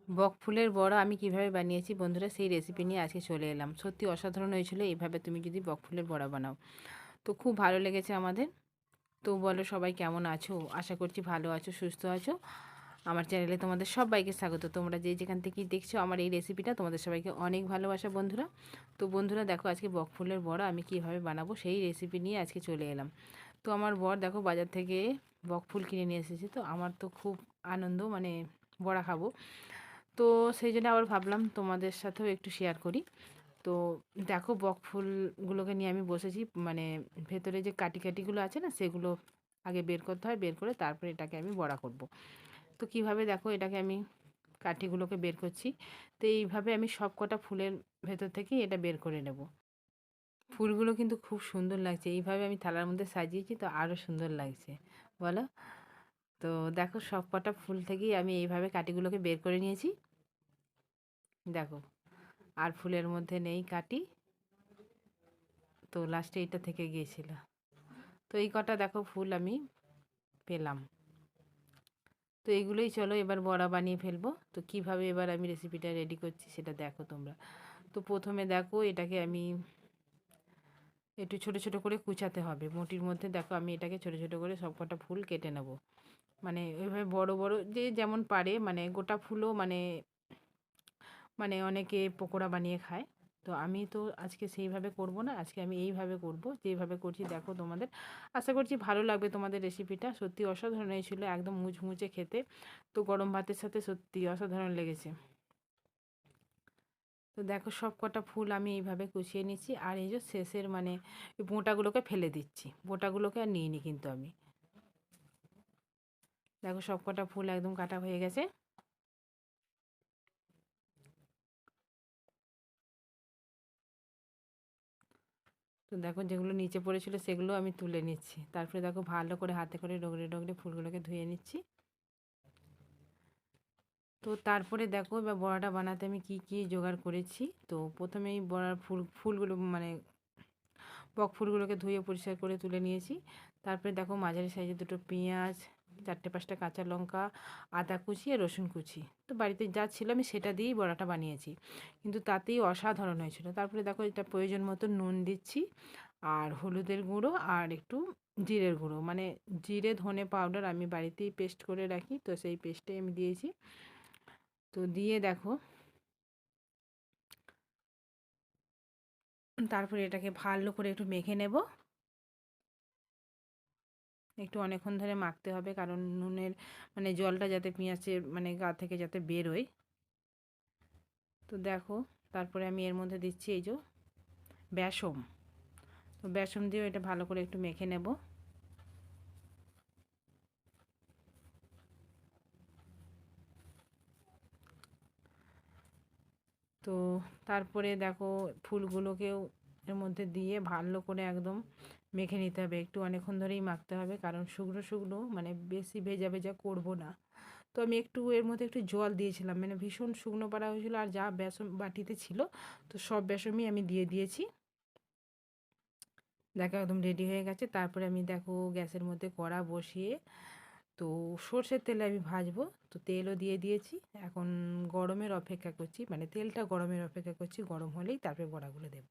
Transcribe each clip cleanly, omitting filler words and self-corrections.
বক ফুলের বড়া আমি কিভাবে বানিয়েছি বন্ধুরা, সেই রেসিপি নিয়ে আজকে চলে এলাম। সত্যি অসাধারণ হয়েছিল এইভাবে তুমি যদি বক ফুলের বড়া বানাও। তো খুব ভালো লেগেছে আমাদের। তো বলো সবাই কেমন আছো? আশা করছি ভালো আছো, সুস্থ আছো। আমার চ্যানেলে তোমাদের সবাইকে স্বাগত। তোমরা যে যেখান থেকেই দেখছো আমার এই রেসিপিটা, তোমাদের সবাইকে অনেক ভালোবাসা বন্ধুরা। তো বন্ধুরা দেখো আজকে বক ফুলের বড়া আমি কিভাবে বানাবো সেই রেসিপি নিয়ে আজকে চলে এলাম। তো আমার বর দেখো বাজার থেকে বক ফুল কিনে নিয়ে এসেছে। তো আমার তো খুব আনন্দ, মানে বড়া খাবো। তো সেই জন্য আবার ভাবলাম তোমাদের সাথেও একটু শেয়ার করি। তো দেখো বক ফুলগুলোকে নিয়ে আমি বসেছি, মানে ভেতরে যে কাটি কাটিগুলো আছে না, সেগুলো আগে বের করতে হয়। বের করে তারপরে এটাকে আমি বড়া করব। তো কিভাবে দেখো এটাকে আমি কাঠিগুলোকে বের করছি। তো এইভাবে আমি সব কটা ফুলের ভেতর থেকে এটা বের করে নেব। ফুলগুলো কিন্তু খুব সুন্দর লাগছে, এইভাবে আমি থালার মধ্যে সাজিয়েছি তো আরও সুন্দর লাগছে, বলো। তো দেখো সব কটা ফুল থেকেই আমি এইভাবে কাঠিগুলোকে বের করে নিয়েছি। দেখো আর ফুলের মধ্যে নেই কাটি, তো লাস্টে এটা থেকে গিয়েছিল। তো এই কটা দেখো ফুল আমি পেলাম। তো এইগুলোই চলো এবার বড়া বানিয়ে ফেলবো। তো কিভাবে এবার আমি রেসিপিটা রেডি করছি সেটা দেখো তোমরা। তো প্রথমে দেখো এটাকে আমি একটু ছোট ছোট করে কুচাতে হবে মুঠির মধ্যে। দেখো আমি এটাকে ছোট ছোট করে সব কটা ফুল কেটে নেব, মানে ওইভাবে বড় বড় যে যেমন পারে, মানে গোটা ফুলও মানে মানে অনেকে পকোড়া বানিয়ে খায়। তো আমি তো আজকে সেইভাবে করব না, আজকে আমি এইভাবে করব যেভাবে করছি। দেখো তোমাদের আশা করছি ভালো লাগবে। তোমাদের রেসিপিটা সত্যি অসাধারণ হয়েছিল, একদম মুচমুচে খেতে। তো গরম ভাতের সাথে সত্যি অসাধারণ লেগেছে। তো দেখো সব কটা ফুল আমি এইভাবে কুচিয়ে নিচ্ছি। আর এই যে শেষের মানে বোঁটাগুলোকে ফেলে দিচ্ছি, বোঁটাগুলোকে আর নিইনি কিন্তু আমি। দেখো সব কটা ফুল একদম কাটা হয়ে গেছে। তো দেখো যেগুলো নিচে পড়েছিল সেগুলো আমি তুলে নিচ্ছি। তারপরে দেখো ভালো করে হাতে করে ডগরে ডগরে ফুলগুলোকে ধুয়ে নিচ্ছি। তো তারপরে দেখো এবার বড়াটা বানাতে আমি কি কি জোগাড় করেছি। তো প্রথমেই বড়ার ফুলগুলো মানে বক ফুলগুলোকে ধুয়ে পরিষ্কার করে তুলে নিয়েছি। তারপরে দেখো মাঝারি সাইজে দুটো পেঁয়াজ, চারটে পাঁচটা কাঁচা লঙ্কা, আদা কুচি আর রসুন কুচি। তো বাড়িতে যা ছিল আমি সেটা দিয়েই বড়াটা বানিয়েছি, কিন্তু তাতেই অসাধারণ হয়েছিল। তারপরে দেখো এটা প্রয়োজন মতো নুন দিচ্ছি, আর হলুদের গুঁড়ো, আর একটু জিরের গুঁড়ো, মানে জিরে ধনে পাউডার আমি বাড়িতেই পেস্ট করে রাখি, তো সেই পেস্টটাই আমি দিয়েছি। তো দিয়ে দেখো তারপরে এটাকে ভালো করে একটু মেখে নেব। একটু অনেকক্ষণ ধরে মাখতে হবে, কারণ নুনের মানে জলটা যাতে পেঁয়াজের মানে গা থেকে যাতে বেরোয়। তো দেখো তারপরে আমি এর মধ্যে দিচ্ছি এই যে বেসম। তো বেসম দিয়েও এটা ভালো করে একটু মেখে নেব। তো তারপরে দেখো ফুলগুলোকেও এর মধ্যে দিয়ে ভালো করে একদম মেখে নিতে হবে। একটু অনেকক্ষণ ধরেই মাখতে হবে, কারণ শুকনো শুকনো মানে বেশি ভেজা ভেজা করব না। তো আমি একটু এর মধ্যে একটু জল দিয়েছিলাম, মানে ভীষণ শুকনো পাড়া হয়েছিল। আর যা বেসন বাটিতে ছিল তো সব বেসনই আমি দিয়ে দিয়েছি। দেখো একদম রেডি হয়ে গেছে। তারপরে আমি দেখো গ্যাসের মধ্যে কড়া বসিয়ে তো সর্ষের তেলে আমি ভাজবো। তো তেলও দিয়ে দিয়েছি। এখন গরমের অপেক্ষা করছি, মানে তেলটা গরমের অপেক্ষা করছি, গরম হলেই তারপরে বড়াগুলো দেব।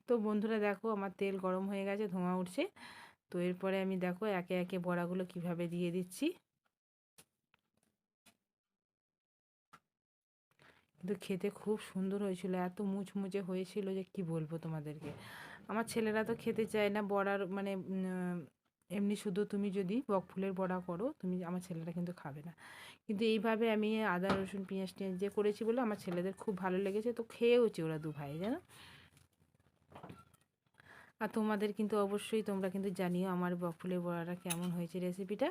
তো বন্ধুরা দেখো আমার তেল গরম হয়ে গেছে, ধোঁয়া উঠছে। তো এরপরে আমি দেখো একে একে বড়াগুলো কিভাবে দিয়ে দিচ্ছি। কিন্তু খেতে খুব সুন্দর হয়েছিল, এত মুচমুচে হয়েছিল যে কি বলবো তোমাদেরকে। আমার ছেলেরা তো খেতে চায় না বড়ার মানে এমনি শুধু তুমি যদি বক ফুলের বড়া করো তুমি, আমার ছেলেরা কিন্তু খাবে না। কিন্তু এইভাবে আমি আদা রসুন পেঁয়াজ টিয়াজ যে করেছি বলে আমার ছেলেদের খুব ভালো লেগেছে, তো খেয়েওছে ওরা দু ভাই, জানো। আর তোমাদের কিন্তু অবশ্যই তোমরা কিন্তু জানিও আমার বক ফুলের বড়াটা কেমন হয়েছে রেসিপিটা।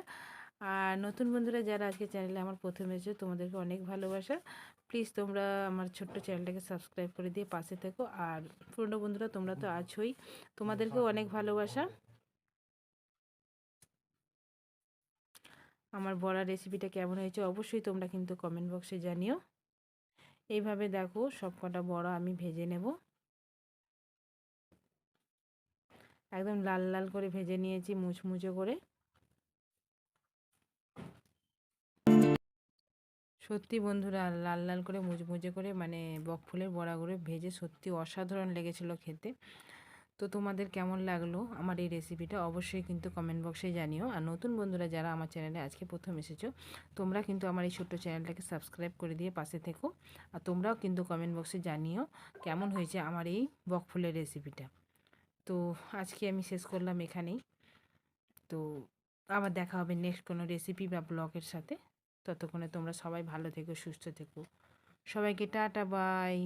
আর নতুন বন্ধুরা যারা আজকে চ্যানেলে আমার প্রথম এসেছো তোমাদেরকে অনেক ভালোবাসা। প্লিজ তোমরা আমার ছোট্ট চ্যানেলটাকে সাবস্ক্রাইব করে দিয়ে পাশে থেকো। আর পুরনো বন্ধুরা তোমরা তো আছোই, তোমাদেরকেও অনেক ভালোবাসা। আমার বড়া রেসিপিটা কেমন হয়েছে অবশ্যই তোমরা কিন্তু কমেন্ট বক্সে জানিও। এইভাবে দেখো সব কটা বড়া আমি ভেজে নেব, একদম লাল লাল করে ভেজে নিয়েছি মুচমুচে করে। সত্যি বন্ধুরা লাল লাল করে মুচমুচে করে মানে বকফুলের বড়াগুলো ভেজে সত্যি অসাধারণ লেগেছিল খেতে। তো তোমাদের কেমন লাগলো আমার এই রেসিপিটা অবশ্যই কিন্তু কমেন্ট বক্সে জানিও। আর নতুন বন্ধুরা যারা আমার চ্যানেলে আজকে প্রথম এসেছো, তোমরা কিন্তু আমার এই ছোট্ট চ্যানেলটাকে সাবস্ক্রাইব করে দিয়ে পাশে থেকো। আর তোমরাও কিন্তু কমেন্ট বক্সে জানিও কেমন হয়েছে আমার এই বকফুলের রেসিপিটা। তো আজকে আমি শেষ করলাম এখানেই। তো আবার দেখা হবে নেক্সট কোনো রেসিপি বা ব্লগের সাথে। ততক্ষণে তোমরা সবাই ভালো থেকো, সুস্থ থেকো। সবাইকে টাটা বাই।